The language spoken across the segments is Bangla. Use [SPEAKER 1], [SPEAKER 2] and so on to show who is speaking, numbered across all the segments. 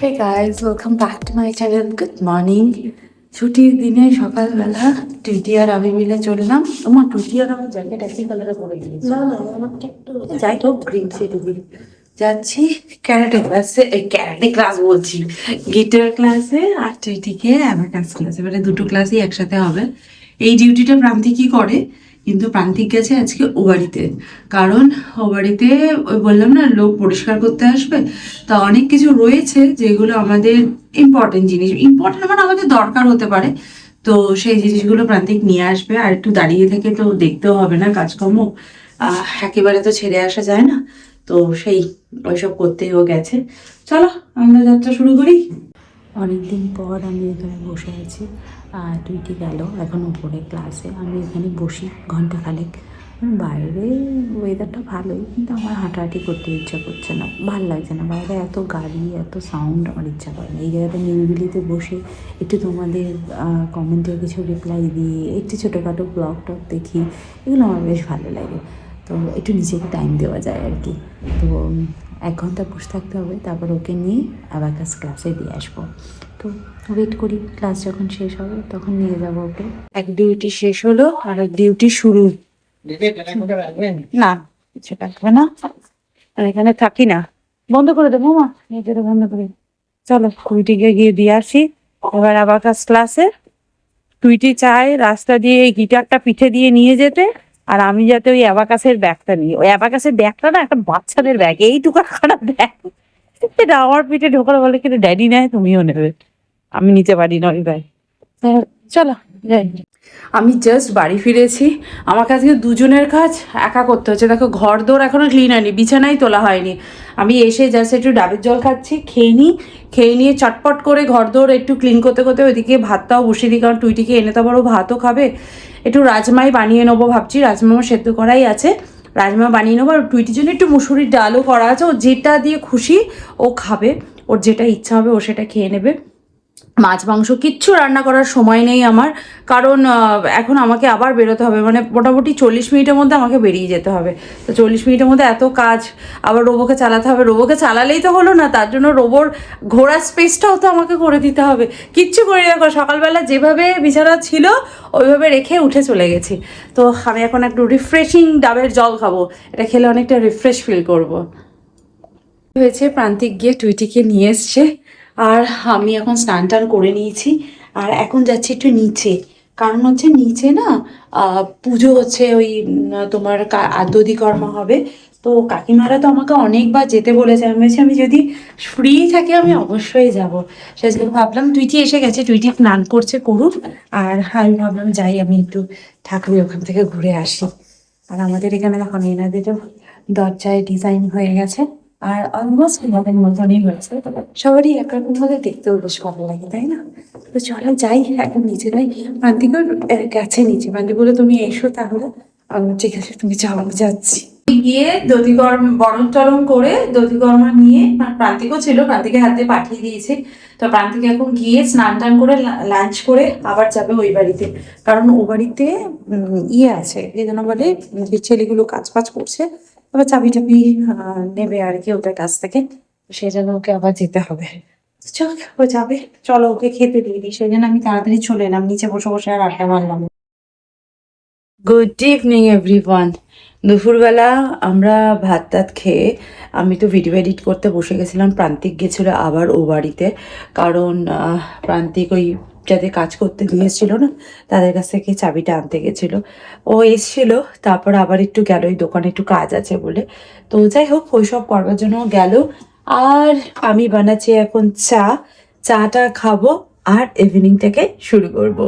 [SPEAKER 1] Hey guys, welcome back to my channel. Good morning. ছুটির দিনে সকালবেলা টুইটি আর আমি মিলে চললাম। আমার টুইটি আর আমার জ্যাকেট একই কালারে পরে গিয়েছে।
[SPEAKER 2] না না আমারটা একটু
[SPEAKER 1] যাই হোক গ্রিন সেটি দিই। যাচ্ছি ক্যারাটে ক্লাস বলছি, গিটার ক্লাসে আর টুইটিকে অ্যাবাকাস ক্লাসে, মানে দুটো ক্লাসই একসাথে হবে। এই ডিউটিটা প্রান্তিকই করে, কিন্তু প্রান্তিক গেছে আজকে ও বাড়িতে। কারণ ও বাড়িতে ওই বললাম না, লোক পরিষ্কার করতে আসবে, তা অনেক কিছু রয়েছে যেগুলো আমাদের ইম্পর্টেন্ট জিনিস, ইম্পর্টেন্ট মানে আমাদের দরকার হতে পারে। তো সেই জিনিসগুলো প্রান্তিক নিয়ে আসবে, আর একটু দাঁড়িয়ে থেকে তো দেখতেও হবে না কাজকর্ম, একেবারে তো ছেড়ে আসা যায় না। তো সেই ওইসব করতেই ও গেছে। চলো আমরা যাত্রা শুরু করি।
[SPEAKER 2] অনেকদিন পর আমি এখানে বসে আছি। টুইটি গেল এখন উপরে ক্লাসে, আমি এখানে বসি ঘন্টাখানেক। বাইরে ওয়েদারটা ভালোই, কিন্তু আমার হাঁটাহাঁটি করতে ইচ্ছা করছে না, ভালো লাগছে না। বাইরে এত গাড়ি, এত সাউন্ড, আমার ইচ্ছা করে না। এই জায়গাটা নিরিবিলিতে বসে একটু তোমাদের কমেন্টের কিছু রিপ্লাই দিয়ে একটু ছোটোখাটো ব্লগ টক দেখি, এগুলো আমার বেশ ভালো লাগে। তো একটু নিজেকে টাইম দেওয়া যায় আর কি। তো 1 ঘন্টা বসে থাকতে হবে, তারপর ওকে নিয়ে অ্যাবাকাস ক্লাসে দিয়ে আসবো। তো ওয়েট করি, ক্লাস যখন শেষ হবে তখন নিয়ে যাবো ওকে।
[SPEAKER 1] এক ডিউটি শেষ হলো আর এক ডিউটি শুরু। না কিছু রাখবে না, আর এখানে থাকি না, বন্ধ করে দেবো মা, নিজেরা বন্ধ করে। চলো টুইটিকে গিয়ে দিয়ে আসি এবার অ্যাবাকাস ক্লাসে। টুইটি চায় রাস্তা দিয়ে এই গিটারটা পিঠে দিয়ে নিয়ে যেতে, আর আমি যাতে ওই অ্যাবাকাসের ব্যাগটা নিই। ওই অ্যাবাকাসের ব্যাগটা না একটা বাচ্চাদের ব্যাগ, এইটুকু খারাপ ব্যাগ, এটা আমার পিঠে ঢোকার বলে কিন্তু ড্যাডি নেয়, তুমিও নেবে, আমি নিতে পারি না ওই ব্যাগ। চলো যাই। আমি জাস্ট বাড়ি ফিরেছি, আমাকে আজকে দুজনের কাজ একা করতে হচ্ছে। দেখো ঘর দৌড় এখনো ক্লিন হয়নি, বিছানাই তোলা হয়নি। আমি এসে জাস্ট একটু ডাবের জল খাচ্ছি, খেয়ে নিয়ে চটপট করে ঘর দৌড় একটু ক্লিন করতে করতে ওইদিকে ভাতটাও বসিয়ে দিই, কারণ টুইটিকে এনে তো আবার ও ভাতও খাবে। একটু রাজমাই বানিয়ে নেবো ভাবছি, রাজমা সেদ্ধ করাই আছে, রাজমা বানিয়ে নেবো। আর টুইটির জন্য একটু মুসুরির ডালও করা আছে, ও যেটা দিয়ে খুশি ও খাবে, ওর যেটা ইচ্ছা হবে ও সেটা খেয়ে নেবে। মাছ মাংস কিচ্ছু রান্না করার সময় নেই আমার, কারণ এখন আমাকে আবার বেরোতে হবে, মানে মোটামুটি 40 মিনিটের মধ্যে আমাকে বেরিয়ে যেতে হবে। তো 40 মিনিটের মধ্যে এত কাজ, আবার রোবোকে চালাতে হবে। রোবোকে চালালেই তো হলো না, তার জন্য রোবোর ঘোরার স্পেসটাও তো আমাকে করে দিতে হবে। কিচ্ছু করি না, সকালবেলা যেভাবে বিছানা ছিল ওইভাবে রেখে উঠে চলে গেছি। তো আমি এখন একটু রিফ্রেশিং ডাবের জল খাবো, এটা খেলে অনেকটা রিফ্রেশ ফিল করবো। হয়েছে প্রান্তিক গিয়ে টুইটিকে নিয়ে এসছে, আর আমি এখন স্নান টান করে নিয়েছি, আর এখন যাচ্ছি একটু নিচে। কারণ হচ্ছে নিচে না পুজো হচ্ছে, ওই তোমার দধিকর্মা হবে। তো কাকিমারা তো আমাকে অনেকবার যেতে বলেছে, আমি বলছি আমি যদি ফ্রি থাকি আমি অবশ্যই যাব। সেজন্য ভাবলাম টুইটি এসে গেছে, টুইটি স্নান করছে, করুক, আর আমি ভাবলাম যাই আমি একটু ঠাকুরের ওখান থেকে ঘুরে আসি। আর আমাদের এখানে এখন এনাদেরও দরজায় ডিজাইন হয়ে গেছে, আর অলমোস্ট আমাদের মতনই হয়েছে। সবারই একরকম হলে দেখতেও বেশ ভালো লাগে, তাই না? তো চলো যাই এখন নিচে যাই। প্রান্তিকর গেছে নিচে, প্রান্তিক বলে তুমি এসো তাহলে। আমি ঠিক আছে তুমি যাও, আমি যাচ্ছি। গিয়ে বরণ টরণ করে দধিকর্মা নিয়ে, প্রান্তিকও ছিল, প্রান্তিকের হাতে পাঠিয়ে দিয়েছে। তো প্রান্তিক এখন গিয়ে স্নান টান করে লাঞ্চ করে আবার যাবে ওই বাড়িতে, কারণ ও বাড়িতে ইয়ে আছে, এই জন্য বলে যে ছেলেগুলো কাজ ফাজ করছে, আবার চাবি টাবি নেবে আর কি ওদের কাছ থেকে, সেই জন্য ওকে আবার যেতে হবে। চল ও যাবে, চলো ওকে খেতে দিয়ে দিই। সেই জন্য আমি তাড়াতাড়ি চলে এলাম নিচে, বসে বসে আর আড্ডা মারলাম। Good evening everyone. দুপুরবেলা আমরা ভাত টাত খেয়ে আমি তো ভিডিও এডিট করতে বসে গেছিলাম। প্রান্তিক গেছিলো আবার ও বাড়িতে, কারণ প্রান্তিক ওই যাতে কাজ করতে দিয়েছিল না তাদের কাছ থেকে চাবিটা আনতে গেছিলো। ও এসছিল, তারপর আবার একটু গেল ওই দোকানে একটু কাজ আছে বলে। তো যাই হোক ওইসব করবার জন্য গেল, আর আমি বানাচ্ছি এখন চাটা খাবো আর ইভিনিংটাকে শুরু করবো।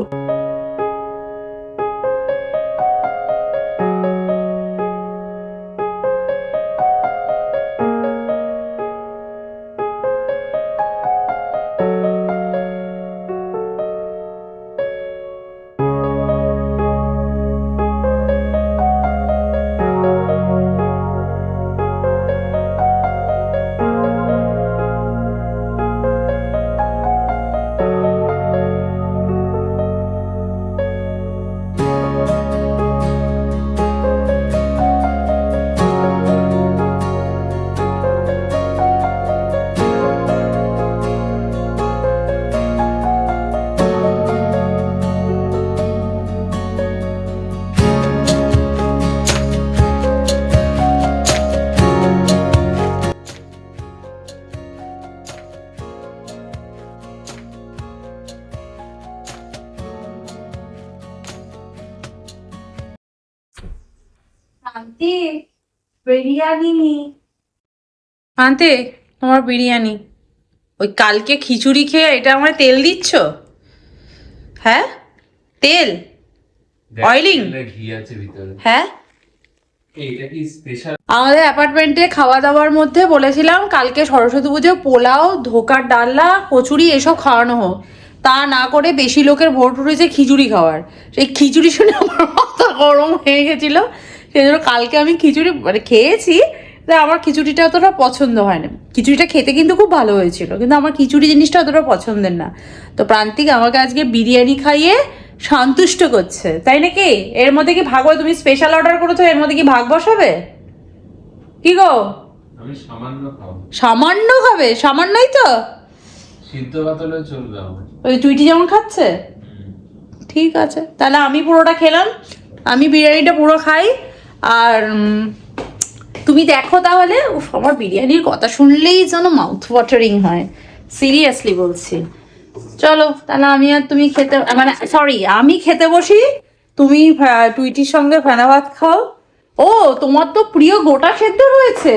[SPEAKER 1] আন্টি বিরিয়ানি আন্টি তোমার বিরিয়ানি। ওই কালকে খিচুড়ি খেয়ে এটা আমার তেল দিচ্ছ? হ্যাঁ তেল অয়েলিং
[SPEAKER 3] ঘি আছে ভিতরে।
[SPEAKER 1] হ্যাঁ
[SPEAKER 3] এইটা কি স্পেশাল?
[SPEAKER 1] আমাদের অ্যাপার্টমেন্টে খাওয়া দাওয়ার মধ্যে বলেছিলাম কালকে সরস্বতী পুজো পোলাও ধোকার ডালনা কচুরি এসব খাওয়ানো হোক, তা না করে বেশি লোকের ভোট উঠেছে খিচুড়ি খাওয়ার। সেই খিচুড়ি শুনে আমার মাথা গরম হয়ে গেছিল, সেই জন্য কালকে আমি খিচুড়ি মানে খেয়েছি, তা আমার খিচুড়িটা অতটা পছন্দ হয় না। খিচুড়িটা খেতে কিন্তু খুব ভালো হয়েছিল, কিন্তু আমার খিচুড়ি জিনিসটা অতটা পছন্দের না। তো প্রান্তিক আমাকে আজকে বিরিয়ানি খাইয়ে সন্তুষ্ট করছে, তাই নাকি? এর মধ্যে কি ভাগ হবে? তুমি স্পেশাল অর্ডার করেছো, এর মধ্যে কি ভাগ বসাবে? কি গো
[SPEAKER 3] আমি সামান্য খাবো।
[SPEAKER 1] সামান্য খাবে? সামান্যই তো,
[SPEAKER 3] সিদ্ধ ভাত হলে চলবে আমার।
[SPEAKER 1] ওই টুইটি যেমন খাচ্ছে। ঠিক আছে, তাহলে আমি পুরোটা খেলাম, আমি বিরিয়ানিটা পুরো খাই। আর তুমি দেখো তাহলে। উফ, আমার বিরিয়ানির কথা শুনলেই যেন মাউথ ওয়াটারিং হয়, সিরিয়াসলি বলছি। চলো তাহলে আমি আর তুমি খেতে, মানে সরি আমি খেতে বসি, তুমি টুইটির সঙ্গে ফেনা ভাত খাও। ও তোমার তো প্রিয় গোটা সেদ্ধ রয়েছে।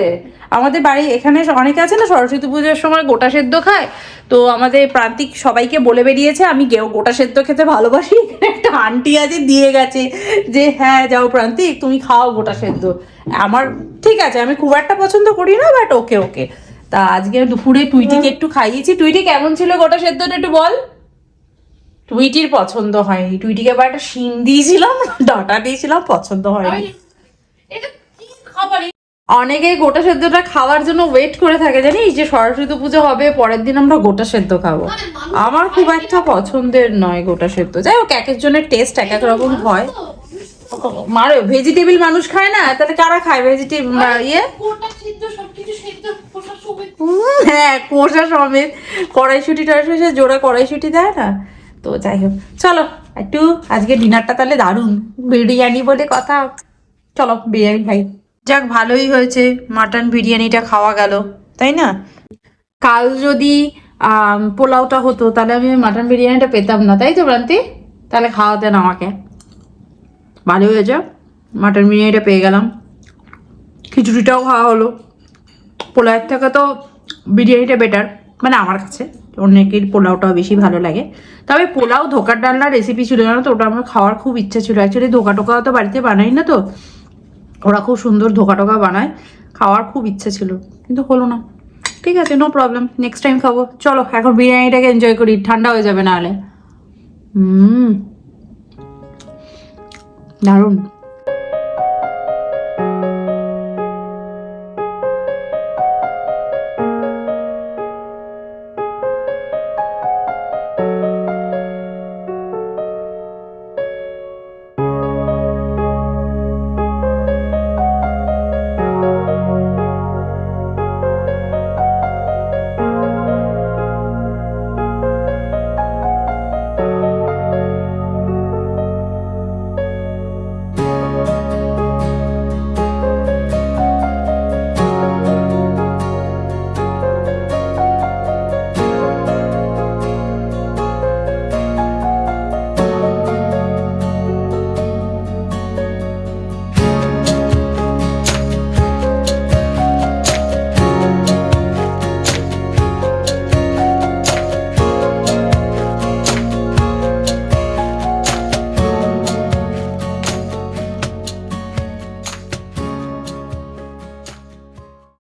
[SPEAKER 1] আমাদের বাড়ি এখানে অনেকে আছে না সরস্বতী পুজোর সময় গোটা সেদ্ধ খায়, তো আমাদের প্রান্তিক সবাইকে বলে বেরিয়েছে আমি গোটা সেদ্ধ খেতে ভালোবাসি। এখানে একটা আন্টি আছে দিয়ে গেছে যে হ্যাঁ যাও প্রান্তিক তুমি খাও গোটা সেদ্ধ। আমার ঠিক আছে, আমি খুব একটা পছন্দ করি না, বাট ওকে ওকে। তা আজকে দুপুরে টুইটিকে একটু খাইয়েছি। টুইটি কেমন ছিল গোটা সেদ্ধটা একটু বল। টুইটির পছন্দ হয়নি, টুইটিকে আবার একটা শিং দিয়েছিলাম, ডাটা দিয়েছিলাম, পছন্দ হয়নি। অনেকে গোটা সেদ্ধটা খাওয়ার জন্য ওয়েট করে থাকে, জানিস যে সরস্বতী পুজো হবে পরের দিন আমরা গোটা সেদ্ধ খাবো। আমার খুব একটা পছন্দের নয় গোটা সেদ্ধ। যাই হোক, এক একজনের টেস্ট এক এক রকম হয়। মারো ভেজিটেবল মানুষ খায় না, তাহলে কারা খায় ভেজিটেবল ইয়ে? হ্যাঁ কোষা সমেত কড়াইশুটি টড়াইশুটি জোড়া কড়াইশুটি দেয় না। তো যাই হোক, চলো একটু আজকে ডিনারটা তাহলে দারুণ, বিরিয়ানি বলে কথা। চলো বিরিয়ানি খাই। যাক ভালোই হয়েছে মাটন বিরিয়ানিটা খাওয়া গেল, তাই না? কাল যদি পোলাওটা হতো তাহলে আমি মাটন বিরিয়ানিটা পেতাম না, তাই তো প্রান্তি? তাহলে খাওয়াতেন আমাকে। ভালো হয়েছে, মাটন বিরিয়ানিটা পেয়ে গেলাম, খিচুড়িটাও খাওয়া হলো। পোলাওয়ের থেকে তো বিরিয়ানিটা বেটার, মানে আমার কাছে। অনেকের পোলাওটাও বেশি ভালো লাগে। তবে পোলাও ধোকার ডালনার রেসিপি ছিল না তো, ওটা আমার খাওয়ার খুব ইচ্ছা ছিল। অ্যাকচুয়ালি ধোকা টোকা তো বাড়িতে বানাই না, তো ওরা খুব সুন্দর ধোকা টোকা বানায়, খাওয়ার খুব ইচ্ছে ছিল কিন্তু হলো না। ঠিক আছে, নো প্রবলেম, নেক্সট টাইম খাবো। চলো এখন বিরিয়ানিটাকে এনজয় করি, ঠান্ডা হয়ে যাবে নাহলে। দারুণ।